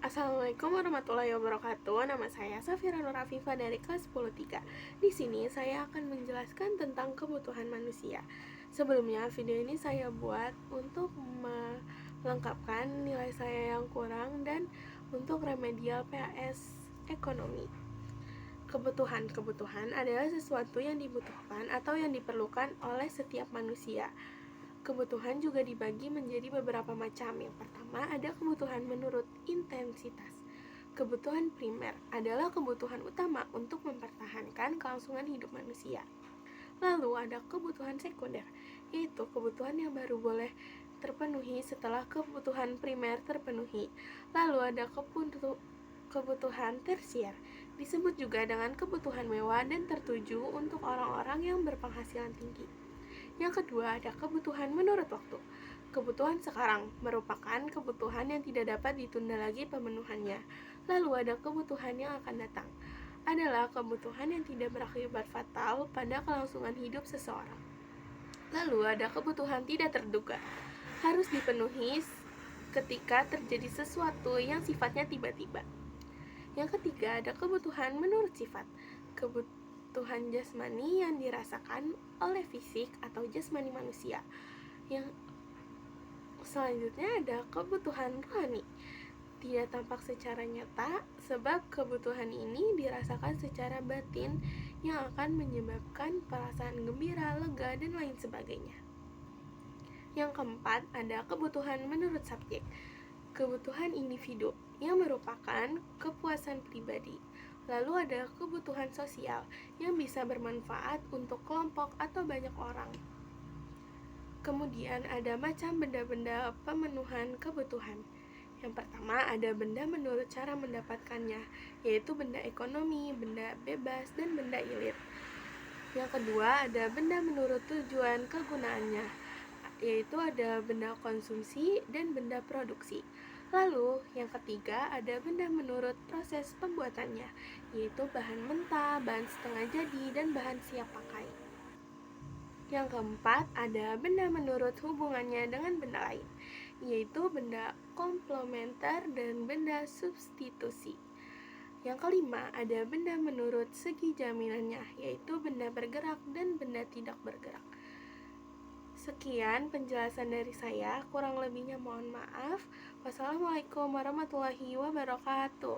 Assalamualaikum warahmatullahi wabarakatuh. Nama saya Safira Nur Afifah dari kelas 10-3. Di sini saya akan menjelaskan tentang kebutuhan manusia. Sebelumnya, video ini saya buat untuk melengkapkan nilai saya yang kurang dan untuk remedial PAS ekonomi. Kebutuhan adalah sesuatu yang dibutuhkan atau yang diperlukan oleh setiap manusia. Kebutuhan juga dibagi menjadi beberapa macam. Yang pertama, ada kebutuhan menurut intensitas. Kebutuhan primer adalah kebutuhan utama untuk mempertahankan kelangsungan hidup manusia. Lalu ada kebutuhan sekunder, yaitu kebutuhan yang baru boleh terpenuhi setelah kebutuhan primer terpenuhi. Lalu ada kebutuhan tersier, disebut juga dengan kebutuhan mewah dan tertuju untuk orang-orang yang berpenghasilan tinggi. Yang kedua, ada kebutuhan menurut waktu. Kebutuhan sekarang merupakan kebutuhan yang tidak dapat ditunda lagi pemenuhannya. Lalu ada kebutuhan yang akan datang, adalah kebutuhan yang tidak berakibat fatal pada kelangsungan hidup seseorang. Lalu ada kebutuhan tidak terduga, harus dipenuhi ketika terjadi sesuatu yang sifatnya tiba-tiba. Yang ketiga, ada kebutuhan menurut sifat. Kebutuhan jasmani yang dirasakan oleh fisik atau jasmani manusia. Yang selanjutnya ada kebutuhan rohani. Tidak tampak secara nyata, sebab kebutuhan ini dirasakan secara batin yang akan menyebabkan perasaan gembira, lega, dan lain sebagainya. Yang keempat, ada kebutuhan menurut subjek. Kebutuhan individu yang merupakan kepuasan pribadi. Lalu ada kebutuhan sosial yang bisa bermanfaat untuk kelompok atau banyak orang. Kemudian ada macam benda-benda pemenuhan kebutuhan. Yang pertama ada benda menurut cara mendapatkannya, yaitu benda ekonomi, benda bebas, dan benda ilit. Yang kedua ada benda menurut tujuan kegunaannya, yaitu ada benda konsumsi dan benda produksi. Lalu yang ketiga ada benda menurut proses pembuatannya, yaitu bahan mentah, bahan setengah jadi, dan bahan siap pakai. Yang keempat ada benda menurut hubungannya dengan benda lain, yaitu benda komplementer dan benda substitusi. Yang kelima ada benda menurut segi jaminannya, yaitu benda bergerak dan benda tidak bergerak. Sekian penjelasan dari saya, kurang lebihnya mohon maaf. Wassalamualaikum warahmatullahi wabarakatuh.